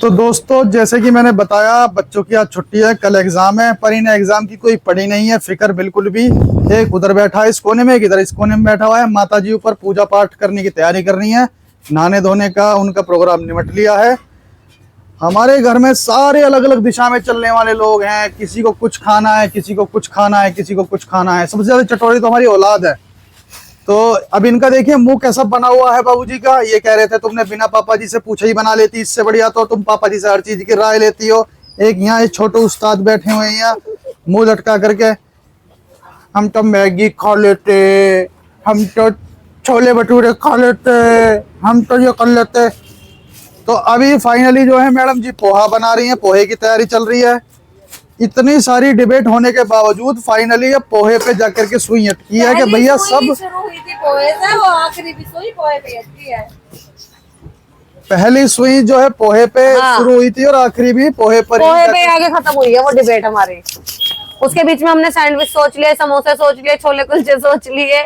तो दोस्तों, जैसे कि मैंने बताया, बच्चों की आज छुट्टी है, कल एग्जाम है, पर इन्हें एग्जाम की कोई पड़ी नहीं है, फिक्र बिल्कुल भी। एक उधर बैठा है इस कोने में, एक इधर इस कोने में बैठा हुआ है। माता जी ऊपर पूजा पाठ करने की तैयारी करनी है, नहाने धोने का उनका प्रोग्राम निमट लिया है। हमारे घर में सारे अलग अलग दिशा में चलने वाले लोग हैं, किसी को कुछ खाना है, किसी को कुछ खाना है, किसी को कुछ खाना है। सबसे ज्यादा चटोरी तो हमारी औलाद है। तो अब इनका देखिए मुंह कैसा बना हुआ है बाबूजी का। ये कह रहे थे तुमने बिना पापा जी से पूछे ही बना लेती, इससे बढ़िया तो तुम पापा जी से हर चीज की राय लेती हो। एक यहाँ एक छोटे उस्ताद बैठे हुए हैं यहाँ मुंह लटका करके, हम तो मैगी खा लेते, हम तो छोले भटूरे खा लेते, हम तो ये कर लेते। तो अभी फाइनली जो है मैडम जी पोहा बना रही हैं, पोहे की तैयारी चल रही है। इतनी सारी डिबेट होने के बावजूद फाइनली ये पोहे पे जाकर के सुई अटकी है कि भैया सब शुरू हुई थी पोहे से, वो आखिरी भी सुई पोहे पे अटकी है। पहली सुई जो है पोहे पे शुरू हुई थी और आखिरी भी पोहे पर पोहे पे आगे खत्म हुई है वो डिबेट हमारी। उसके बीच में हमने सैंडविच सोच लिए, समोसे सोच लिए, छोले कुलचे सोच लिए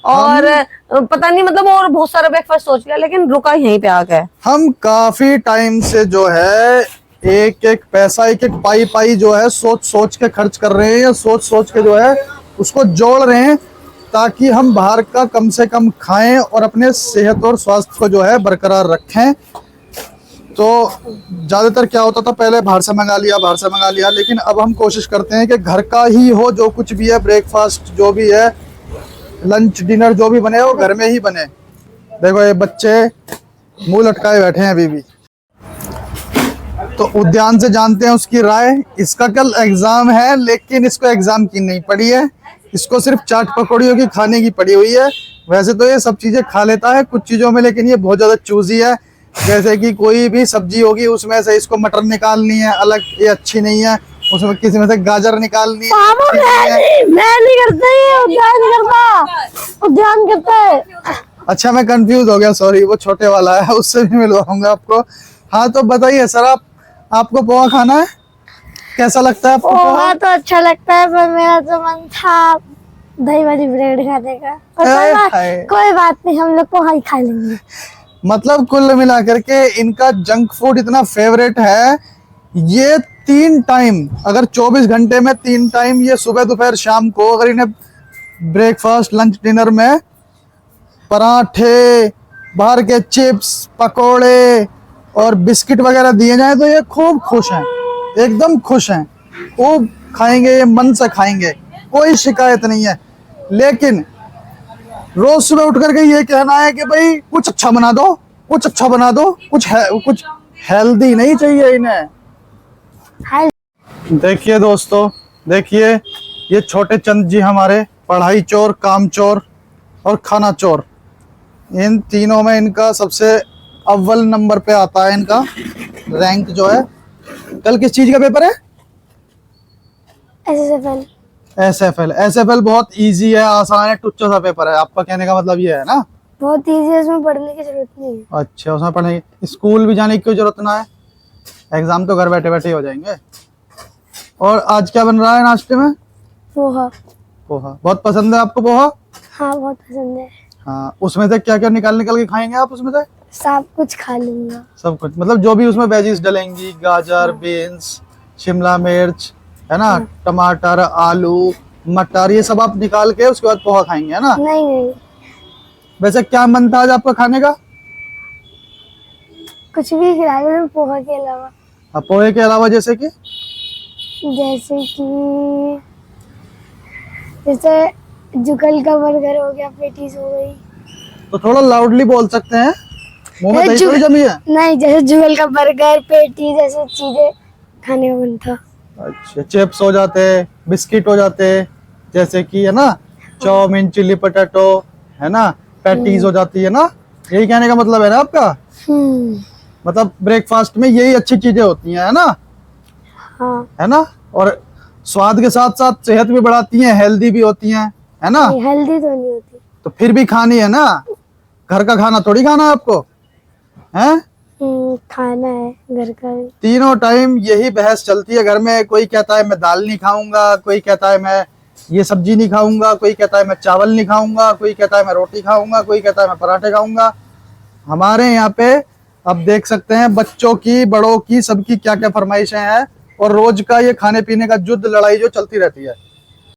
और पता नहीं मतलब और बहुत सारा ब्रेकफास्ट सोच लिया, लेकिन रुका यहीं पे आके। हम काफी टाइम से जो है एक एक पैसा, एक एक पाई पाई जो है सोच सोच के खर्च कर रहे हैं, या सोच सोच के जो है उसको जोड़ रहे हैं, ताकि हम बाहर का कम से कम खाएं और अपने सेहत और स्वास्थ्य को जो है बरकरार रखें। तो ज्यादातर क्या होता था, पहले बाहर से मंगा लिया, लेकिन अब हम कोशिश करते हैं कि घर का ही हो, जो कुछ भी है, ब्रेकफास्ट जो भी है, लंच डिनर जो भी बने वो घर में ही बने। देखो ये बच्चे मुंह लटकाए बैठे हैं अभी भी। तो उद्यान से जानते हैं उसकी राय। इसका कल एग्जाम है, लेकिन इसको एग्जाम की नहीं पड़ी है, इसको सिर्फ चाट पकौड़ियों की खाने की पड़ी हुई है। वैसे तो ये सब चीजें खा लेता है कुछ चीजों में, लेकिन ये बहुत ज्यादा चूजी है। जैसे कि कोई भी सब्जी होगी उसमें से इसको मटर निकालनी है अलग, ये अच्छी नहीं है। उसमें किसी में से गाजर निकालनी है, मैं नहीं करता, ये उद्यान करता, उद्यान करता है। अच्छा मैं कंफ्यूज हो गया, सॉरी, वो छोटे वाला है, उससे भी मिलवाऊंगा आपको। हाँ तो बताइए सर, आपको पोहा खाना है, कैसा लगता है आपको? पोहा तो अच्छा लगता है, पर मेरा तो मन था दही वाली ब्रेड खाने का। कोई बात नहीं, हम लोग पोहा ही खा लेंगे। मतलब कुल मिला करके इनका जंक फूड इतना फेवरेट है, ये 3 टाइम, अगर 24 घंटे में 3 टाइम, ये सुबह दोपहर शाम को, अगर इन्हें ब्रेकफास्ट लंच डिनर में पराठे, बाहर के चिप्स पकोड़े और बिस्किट वगैरह दिए जाए तो ये खूब खुश हैं, एकदम खुश हैं, खूब खाएंगे, ये मन से खाएंगे, कोई शिकायत नहीं है। लेकिन रोज सुबह उठ करके ये कहना है कि भाई कुछ अच्छा बना दो, कुछ अच्छा बना दो, कुछ हेल्दी नहीं चाहिए इन्हें। देखिए दोस्तों, देखिए ये छोटे चंद जी हमारे पढ़ाई चोर, काम चोर और खाना चोर, इन तीनों में इनका सबसे अव्वल नंबर पे आता है इनका रैंक जो है। कल किस चीज का पेपर है? एसएफएल बहुत इजी है, आसान है, टुच्चा सा पेपर है। आपका कहने का मतलब ये है ना? बहुत इजी है, उसमें पढ़ने की जरूरत नहीं है। अच्छा, उसमें पढ़ने की, स्कूल भी जाने की कोई जरूरत ना है, एग्जाम तो घर बैठे बैठे ही हो जाएंगे। और आज क्या बन रहा है नाश्ते में? पोहा। बहुत पसंद है आपको पोहा? हाँ बहुत पसंद है। हाँ, उसमें से क्या क्या निकाल के खाएंगे आप? उसमें से सब कुछ खा लूंगा। सब कुछ मतलब जो भी उसमें वेजीज डलेंगी, गाजर, बीन्स, शिमला मिर्च, है ना, टमाटर, आलू, मटर, ये सब आप निकाल के उसके बाद पोहा खाएंगे, है ना? नहीं। वैसे क्या मन था आज आपका खाने का? कुछ भी खिला दो पोहा के अलावा। पोहे के अलावा जैसे कि जुगल का बर्गर हो गया, पेटीज हो गई। तो थोड़ा लाउडली बोल सकते हैं, मुंह में दही थोड़ी जमी है। नहीं, जैसे जुगल का बर्गर, पेटी जैसे चीजें खाने का मन था। अच्छा, चिप्स हो जाते, बिस्किट हो जाते, जैसे कि है ना, चाउमीन, चिल्ली पटेटो, है ना, पैटीज हो जाती है ना, यही कहने का मतलब है ना आपका? मतलब ब्रेकफास्ट में यही अच्छी चीजें होती हैं, है ना? हाँ। है ना? और स्वाद के साथ साथ सेहत भी बढ़ाती हैं, हेल्दी भी होती हैं, है ना? हेल्दी तो नहीं होती, तो फिर भी खानी है ना, घर का खाना थोड़ी खाना है आपको, हैं? खाना है घर का भी। तीनों टाइम यही बहस चलती है घर में। कोई कहता है मैं दाल नहीं खाऊंगा, कोई कहता है मैं ये सब्जी नहीं खाऊंगा, कोई कहता है मैं चावल नहीं खाऊंगा, कोई कहता है मैं रोटी खाऊंगा, कोई कहता है मैं पराठे खाऊंगा। हमारे यहाँ पे अब देख सकते हैं बच्चों की, बड़ों की, सबकी क्या क्या फरमाइशें हैं, और रोज का ये खाने पीने का युद्ध, लड़ाई जो चलती रहती है।